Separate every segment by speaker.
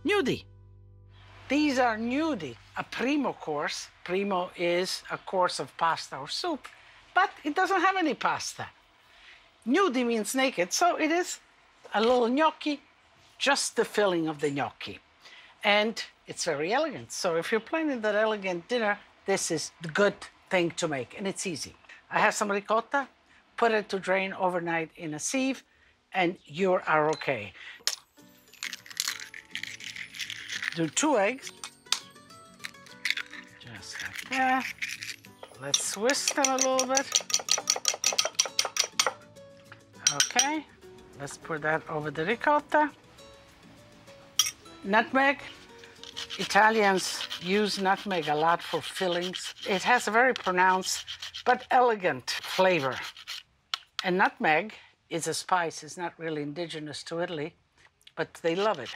Speaker 1: Gnudi. These are gnudi, a primo course. Primo is a course of pasta or soup, but it doesn't have any pasta. Gnudi means naked, so it is a little gnocchi, just the filling of the gnocchi. And it's very elegant. So if you're planning that elegant dinner, this is the good thing to make, and it's easy. I have some ricotta, put it to drain overnight in a sieve, and you are okay. Do 2 eggs, just like that. Let's whisk them a little bit. Okay, let's put that over the ricotta. Nutmeg. Italians use nutmeg a lot for fillings. It has a very pronounced but elegant flavor. And nutmeg is a spice. It's not really indigenous to Italy, but they love it.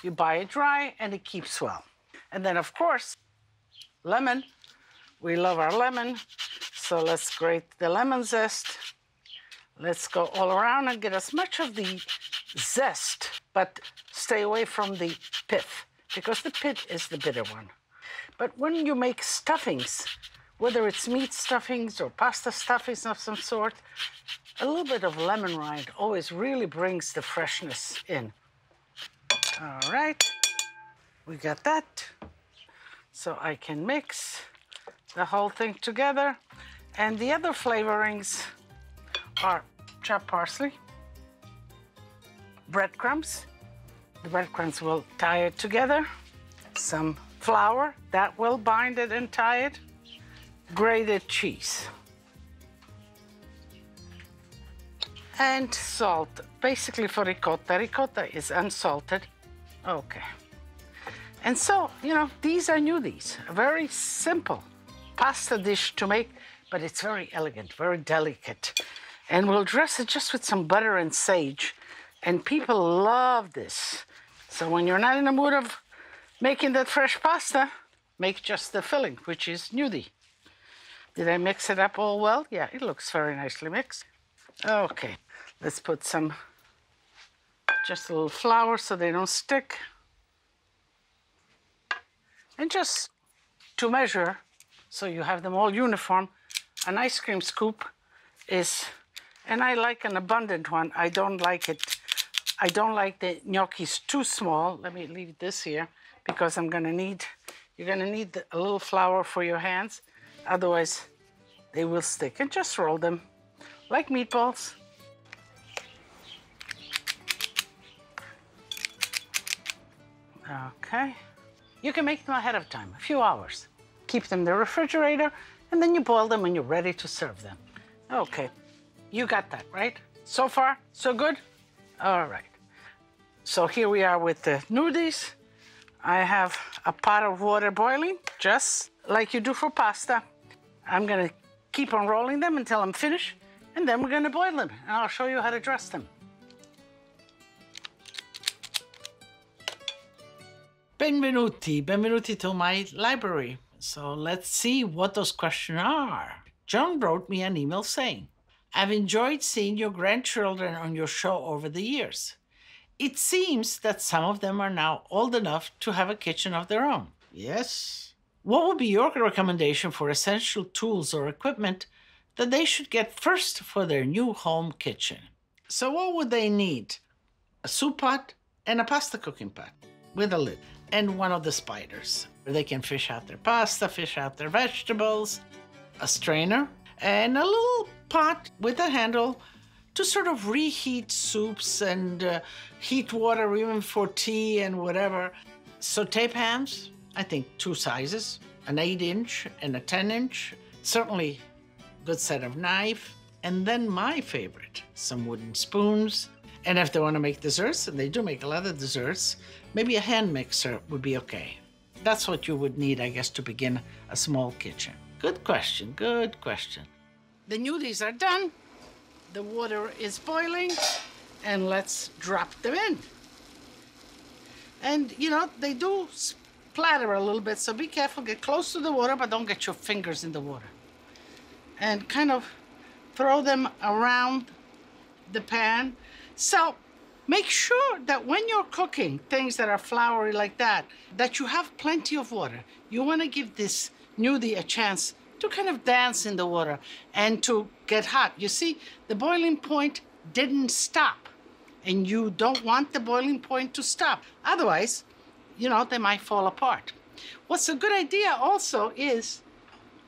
Speaker 1: You buy it dry and it keeps well. And then, of course, lemon. We love our lemon, so let's grate the lemon zest. Let's go all around and get as much of the zest, but stay away from the pith, because the pith is the bitter one. But when you make stuffings, whether it's meat stuffings or pasta stuffings of some sort, a little bit of lemon rind always really brings the freshness in. All right, we got that. So I can mix the whole thing together. And the other flavorings are chopped parsley, breadcrumbs. The breadcrumbs will tie it together. Some flour, that will bind it and tie it. Grated cheese. And salt, basically for ricotta. Ricotta is unsalted. Okay. And so, you know, these are gnudis, a very simple pasta dish to make, but it's very elegant, very delicate. And we'll dress it just with some butter and sage. And people love this. So when you're not in the mood of making that fresh pasta, make just the filling, which is gnudi. Did I mix it up all well? Yeah, it looks very nicely mixed. Okay, let's put some, just a little flour so they don't stick. And just to measure, so you have them all uniform, an ice cream scoop is, and I like an abundant one. I don't like the gnocchis too small. Let me leave this here because you're gonna need a little flour for your hands. Otherwise, they will stick. And just roll them like meatballs. Okay. You can make them ahead of time, a few hours. Keep them in the refrigerator, and then you boil them when you're ready to serve them. Okay, you got that, right? So far, so good? All right. So here we are with the gnudis. I have a pot of water boiling, just like you do for pasta. I'm gonna keep on rolling them until I'm finished, and then we're gonna boil them, and I'll show you how to dress them. Benvenuti to my library. So let's see what those questions are. John wrote me an email saying, I've enjoyed seeing your grandchildren on your show over the years. It seems that some of them are now old enough to have a kitchen of their own. Yes. What would be your recommendation for essential tools or equipment that they should get first for their new home kitchen? So what would they need? A soup pot and a pasta cooking pot with a lid, and one of the spiders. They can fish out their pasta, fish out their vegetables, a strainer, and a little pot with a handle to sort of reheat soups and heat water even for tea and whatever. Sauté pans, I think 2 sizes, an 8-inch and a 10-inch. Certainly good set of knife. And then my favorite, some wooden spoons. And if they want to make desserts, and they do make a lot of desserts, maybe a hand mixer would be okay. That's what you would need, I guess, to begin a small kitchen. Good question, good question. The gnudis are done. The water is boiling, and let's drop them in. And, you know, they do splatter a little bit, so be careful. Get close to the water, but don't get your fingers in the water. And kind of throw them around the pan. So Make sure that when you're cooking things that are floury like that, that you have plenty of water. You want to give this gnudi a chance to kind of dance in the water and to get hot. You see, the boiling point didn't stop, and you don't want the boiling point to stop. Otherwise, you know, they might fall apart. What's a good idea also is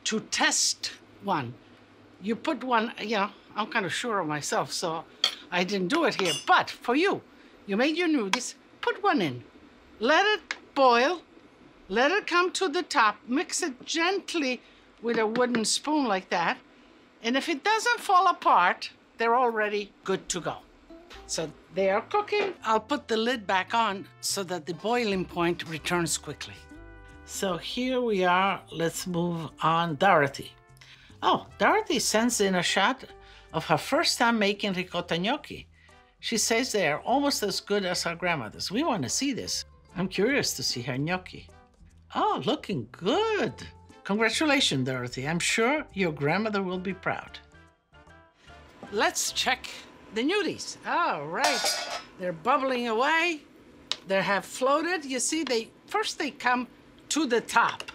Speaker 1: to test one. You put one, you know, I'm kind of sure of myself, so I didn't do it here. But for you, you made your noodles, put one in. Let it boil, let it come to the top, mix it gently with a wooden spoon like that. And if it doesn't fall apart, they're already good to go. So they are cooking. I'll put the lid back on so that the boiling point returns quickly. So here we are. Let's move on. Dorothy. Oh, Dorothy sends in a shot of her first time making ricotta gnocchi. She says they are almost as good as her grandmother's. We want to see this. I'm curious to see her gnocchi. Oh, looking good. Congratulations, Dorothy. I'm sure your grandmother will be proud. Let's check the gnudis. All right. They're bubbling away. They have floated. You see, first they come to the top.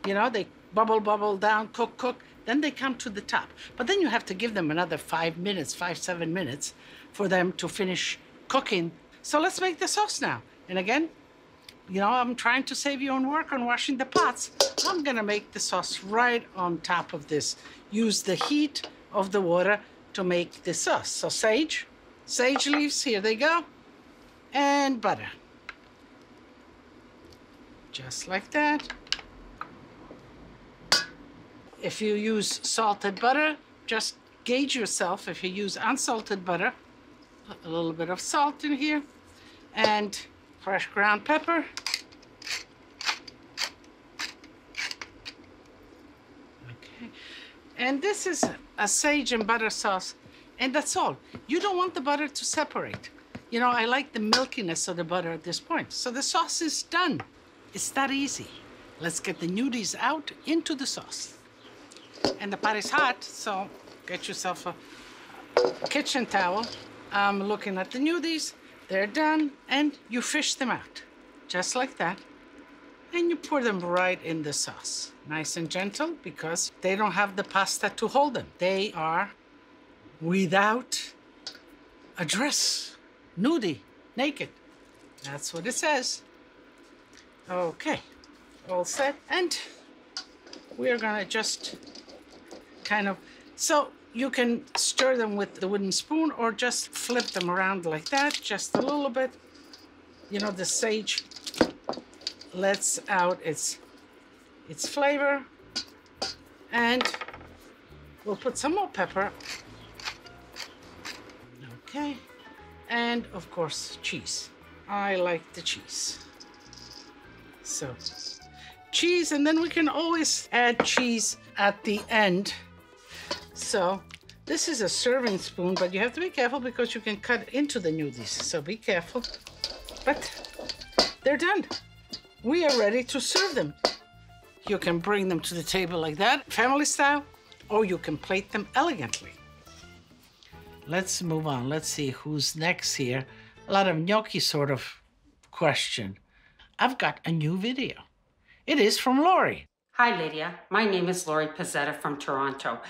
Speaker 1: You know, they bubble down, cook. Then they come to the top. But then you have to give them another 5 minutes, 7 minutes for them to finish cooking. So let's make the sauce now. And again, you know, I'm trying to save you on work on washing the pots. I'm gonna make the sauce right on top of this. Use the heat of the water to make the sauce. So sage leaves, here they go, and butter. Just like that. If you use salted butter, just gauge yourself. If you use unsalted butter, put a little bit of salt in here, and fresh ground pepper. Okay. And this is a sage and butter sauce, and that's all. You don't want the butter to separate. You know, I like the milkiness of the butter at this point. So the sauce is done. It's that easy. Let's get the gnudis out into the sauce. And the pot is hot, so get yourself a kitchen towel. I'm looking at the gnudis. They're done, and you fish them out, just like that. And you pour them right in the sauce. Nice and gentle, because they don't have the pasta to hold them. They are without a dress, nudie, naked. That's what it says. Okay, all set. And we're gonna just kind of, so you can stir them with the wooden spoon or just flip them around like that, just a little bit. You know, the sage lets out its flavor. And we'll put some more pepper. Okay. And of course, cheese. I like the cheese. So, cheese, and then we can always add cheese at the end. So this is a serving spoon, but you have to be careful because you can cut into the gnudis. So be careful. But they're done. We are ready to serve them. You can bring them to the table like that, family style, or you can plate them elegantly. Let's move on. Let's see who's next here. A lot of gnocchi sort of question. I've got a new video. It is from Lori.
Speaker 2: Hi, Lydia. My name is Lori Pizzetta from Toronto.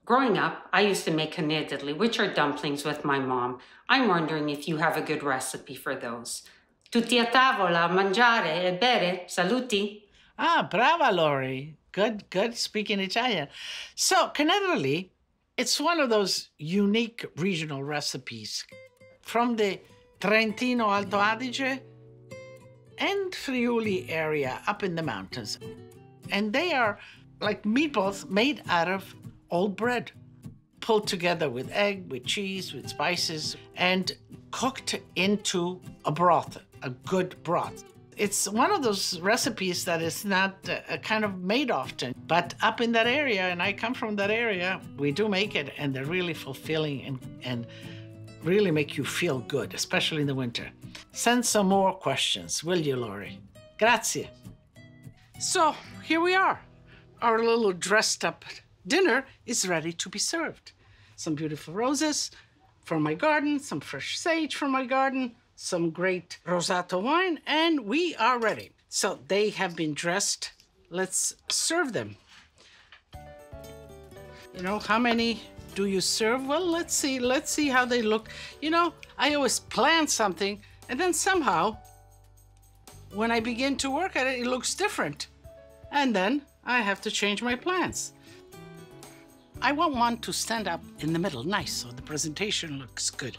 Speaker 2: Growing up, I used to make gnudi, which are dumplings with my mom. I'm wondering if you have a good recipe for those. Tutti a tavola, mangiare e bere. Saluti.
Speaker 1: Ah, brava, Lori. Good speaking Italian. So, gnudi, it's one of those unique regional recipes from the Trentino Alto Adige and Friuli area up in the mountains. And they are like meatballs made out of old bread, pulled together with egg, with cheese, with spices, and cooked into a broth, a good broth. It's one of those recipes that is not kind of made often, but up in that area, and I come from that area, we do make it, and they're really fulfilling and really make you feel good, especially in the winter. Send some more questions, will you, Lori? Grazie. So here we are. Our little dressed up dinner is ready to be served. Some beautiful roses from my garden, some fresh sage from my garden, some great rosato wine, and we are ready. So they have been dressed. Let's serve them. You know, how many do you serve? Well, let's see how they look. You know, I always plan something, and then somehow, when I begin to work at it, it looks different. And then I have to change my plans. I want one to stand up in the middle, nice, so the presentation looks good.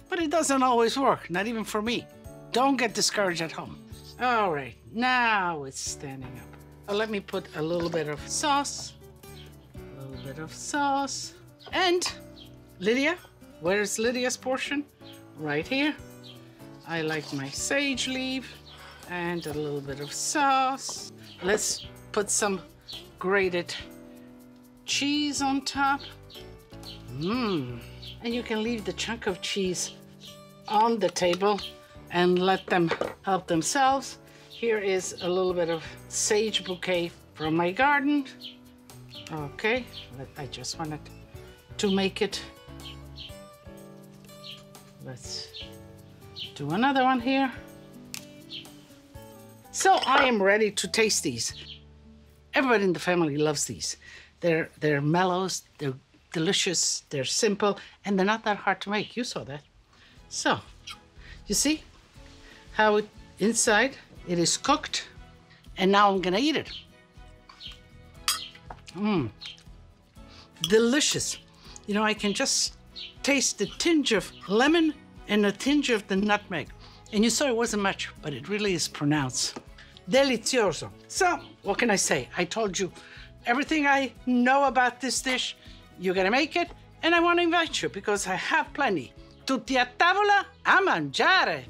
Speaker 1: But it doesn't always work, not even for me. Don't get discouraged at home. All right, now it's standing up. Let me put a little bit of sauce. A little bit of sauce. And Lydia, where's Lydia's portion? Right here. I like my sage leaf and a little bit of sauce. Let's put some grated cheese on top. And you can leave the chunk of cheese on the table and let them help themselves. Here is a little bit of sage bouquet from my garden. Okay, I just wanted to make it. Let's do another one here. So I am ready to taste these. Everybody in the family loves these. They're mellows, they're delicious, they're simple, and they're not that hard to make. You saw that. So, you see how inside it is cooked, and now I'm gonna eat it. Delicious. You know, I can just taste the tinge of lemon and the tinge of the nutmeg. And you saw it wasn't much, but it really is pronounced. Delizioso. So, what can I say? I told you everything I know about this dish. You're gonna make it, and I want to invite you because I have plenty. Tutti a tavola a mangiare.